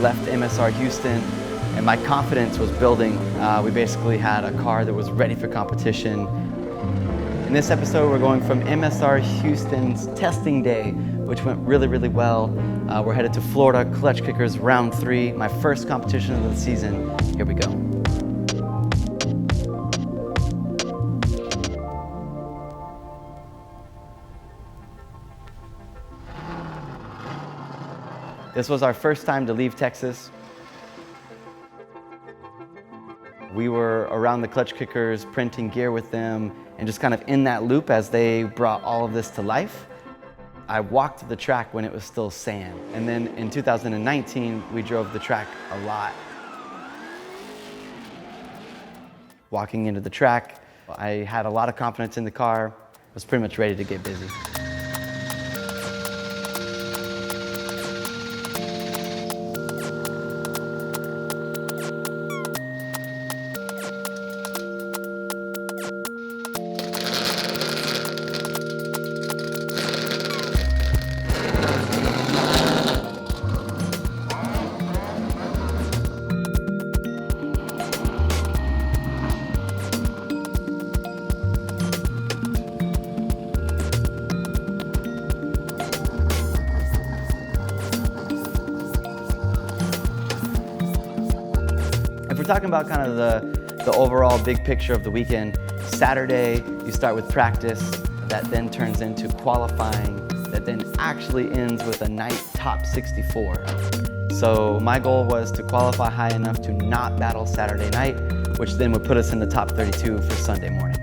left MSR Houston and my confidence was building. We basically had a car that was ready for competition. In this episode, we're going from MSR Houston's testing day, which went really, really well. We're headed to Florida, Klutch Kickers round 3, my first competition of the season. Here we go. This was our first time to leave Texas. We were around the Klutch Kickers, printing gear with them, and just kind of in that loop as they brought all of this to life. I walked the track when it was still sand. And then in 2019, we drove the track a lot. Walking into the track, I had a lot of confidence in the car, was pretty much ready to get busy. If we're talking about kind of the overall big picture of the weekend, Saturday you start with practice, that then turns into qualifying, that then actually ends with a night top 64. So my goal was to qualify high enough to not battle Saturday night, which then would put us in the top 32 for Sunday morning.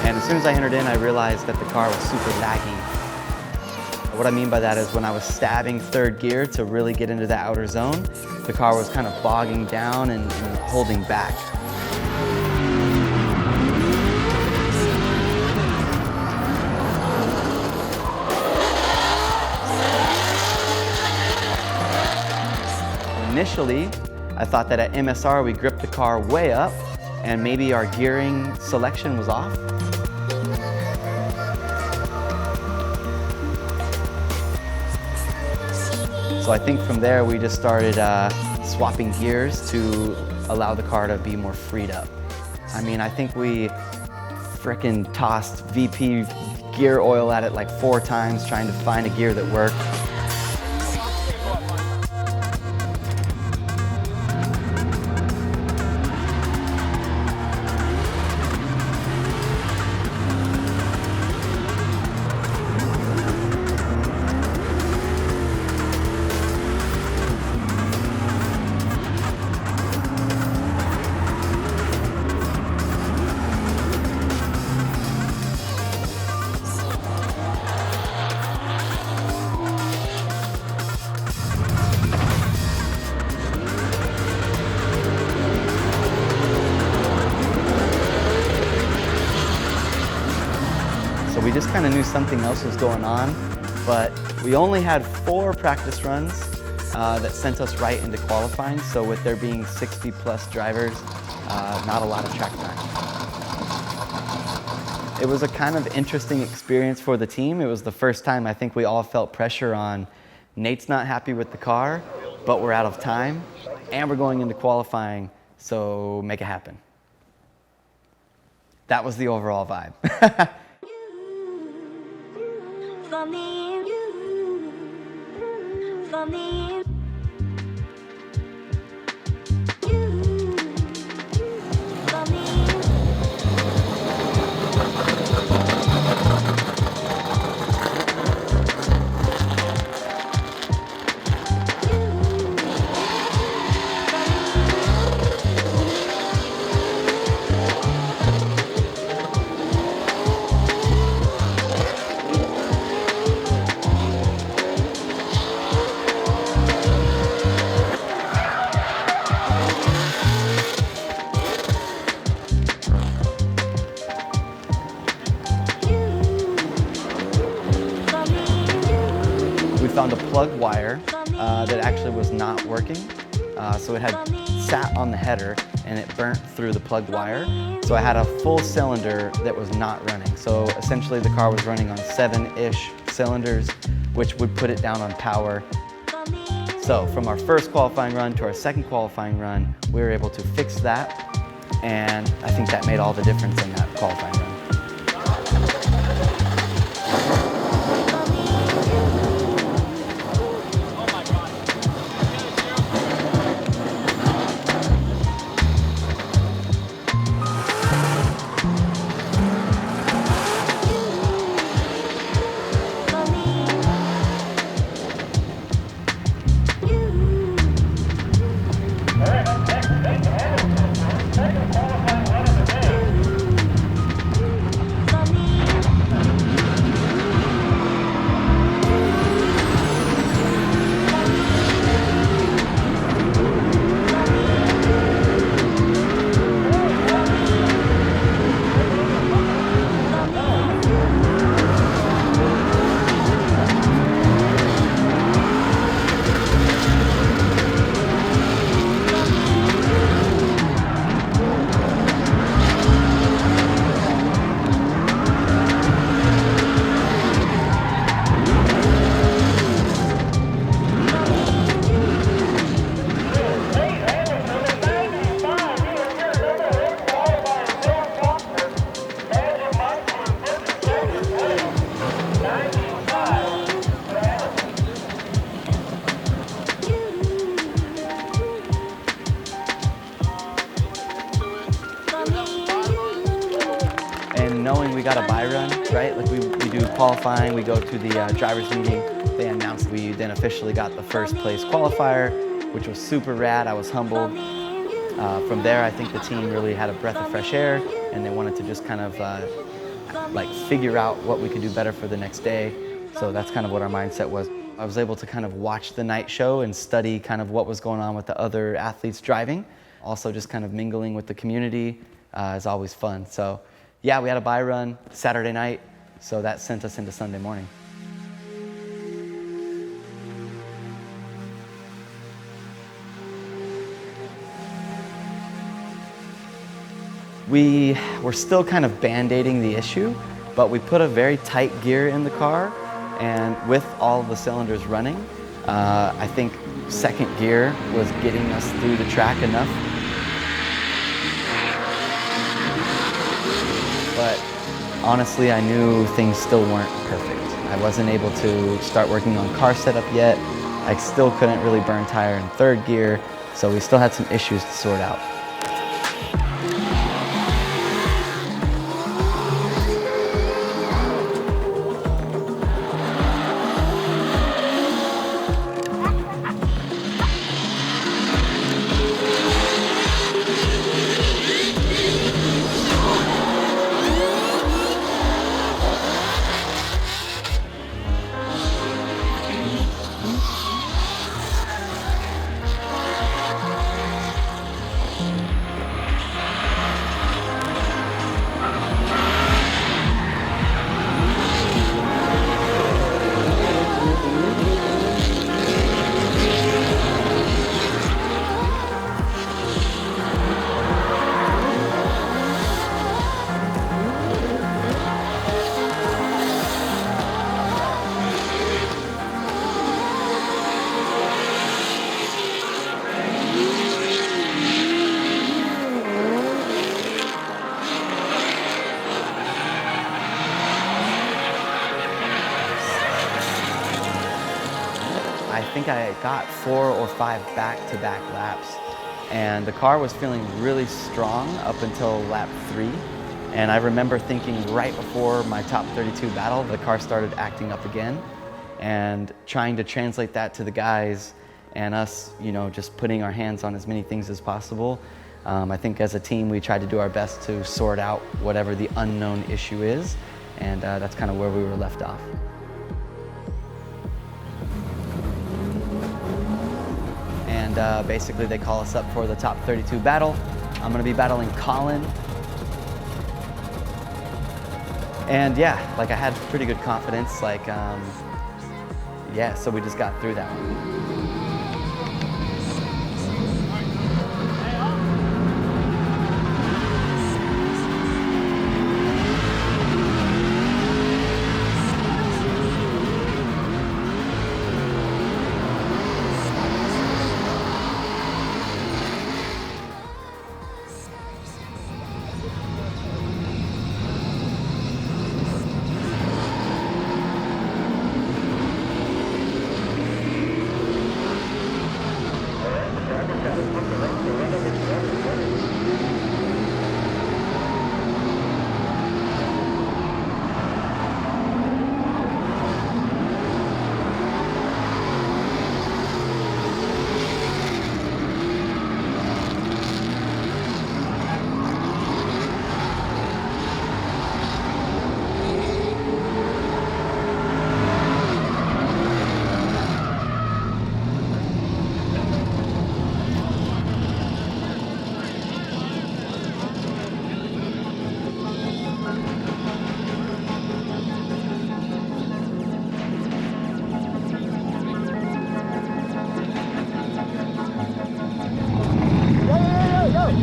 And as soon as I entered in, I realized that the car was super laggy. What I mean by that is when I was stabbing third gear to really get into the outer zone, the car was kind of bogging down and holding back. Initially, I thought that at MSR we gripped the car way up and maybe our gearing selection was off. So I think from there we just started swapping gears to allow the car to be more freed up. I mean, I think we frickin' tossed VP gear oil at it like 4 times trying to find a gear that worked. So we just kind of knew something else was going on, but we only had 4 practice runs that sent us right into qualifying. So with there being 60 plus drivers, not a lot of track time. It was a kind of interesting experience for the team. It was the first time I think we all felt pressure on Nate's not happy with the car, but we're out of time and we're going into qualifying, so make it happen. That was the overall vibe. For me, for me. found a plug wire that actually was not working. So it had sat on the header and it burnt through the plugged wire. So I had a full cylinder that was not running. So essentially the car was running on 7-ish cylinders, which would put it down on power. So from our first qualifying run to our second qualifying run, we were able to fix that. And I think that made all the difference in that qualifying run. And knowing we got a bye run, right? Like we do qualifying, we go to the driver's meeting. They announced we then officially got the first place qualifier, which was super rad. I was humbled. From there, I think the team really had a breath of fresh air, and they wanted to just kind of like figure out what we could do better for the next day. So that's kind of what our mindset was. I was able to kind of watch the night show and study kind of what was going on with the other athletes driving. Also just kind of mingling with the community is always fun. So yeah, we had a bye run Saturday night, so that sent us into Sunday morning. We were still kind of band-aiding the issue, but we put a very tight gear in the car, and with all of the cylinders running, I think second gear was getting us through the track enough. But honestly, I knew things still weren't perfect. I wasn't able to start working on car setup yet. I still couldn't really burn tire in third gear, so we still had some issues to sort out. I think I got 4 or 5 back-to-back laps, and the car was feeling really strong up until lap 3. And I remember thinking right before my top 32 battle, the car started acting up again, and trying to translate that to the guys and us, you know, just putting our hands on as many things as possible. I think as a team, we tried to do our best to sort out whatever the unknown issue is, and that's kind of where we were left off. And basically they call us up for the top 32 battle. I'm gonna be battling Colin. And yeah, like I had pretty good confidence. Like, Yeah, so we just got through that one.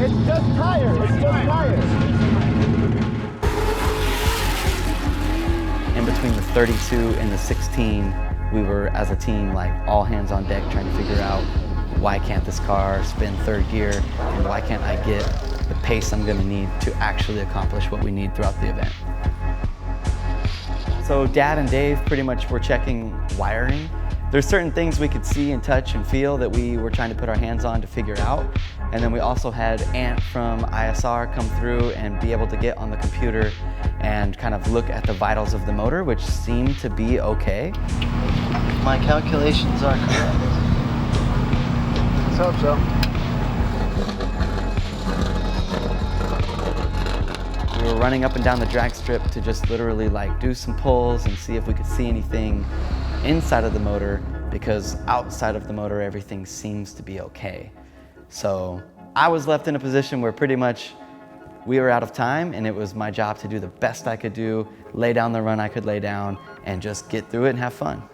It's just tires. It's just tires. In between the 32 and the 16, we were, as a team, like all hands on deck trying to figure out why can't this car spin third gear and why can't I get the pace I'm going to need to actually accomplish what we need throughout the event. So Dad and Dave pretty much were checking wiring. There's certain things we could see and touch and feel that we were trying to put our hands on to figure out. And then we also had Ant from ISR come through and be able to get on the computer and kind of look at the vitals of the motor, which seemed to be okay. My calculations are correct. Let's hope so. We were running up and down the drag strip to just literally like do some pulls and see if we could see anything inside of the motor, because outside of the motor everything seems to be okay. So I was left in a position where pretty much we were out of time, and it was my job to do the best I could do, lay down the run I could lay down, and just get through it and have fun.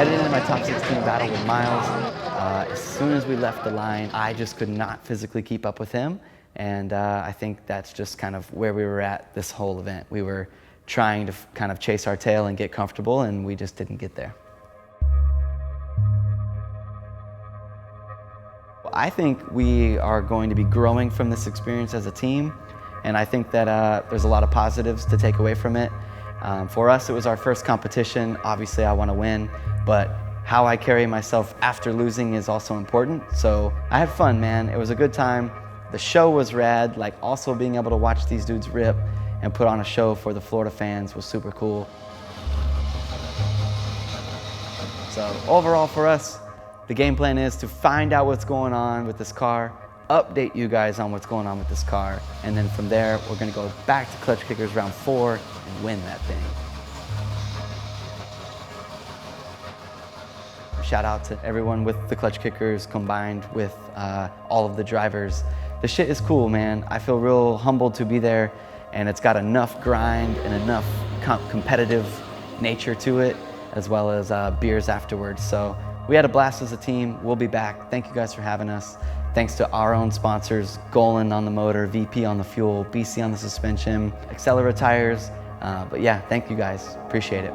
Headed into my top 16 battle with Miles. As soon as we left the line, I just could not physically keep up with him. And I think that's just kind of where we were at this whole event. We were trying to kind of chase our tail and get comfortable, and we just didn't get there. I think we are going to be growing from this experience as a team, and I think that there's a lot of positives to take away from it. For us, it was our first competition. Obviously, I want to win, but how I carry myself after losing is also important. So I had fun, man. It was a good time. The show was rad, like also being able to watch these dudes rip and put on a show for the Florida fans was super cool. So overall for us, the game plan is to find out what's going on with this car, update you guys on what's going on with this car, and then from there, we're gonna go back to Klutch Kickers round 4 and win that thing. Shout out to everyone with the Klutch Kickers combined with all of the drivers. The shit is cool, man. I feel real humbled to be there, and it's got enough grind and enough competitive nature to it, as well as beers afterwards. So we had a blast as a team. We'll be back. Thank you guys for having us. Thanks to our own sponsors, Golan on the motor, VP on the fuel, BC on the suspension, Accelera tires. But yeah, thank you guys. Appreciate it.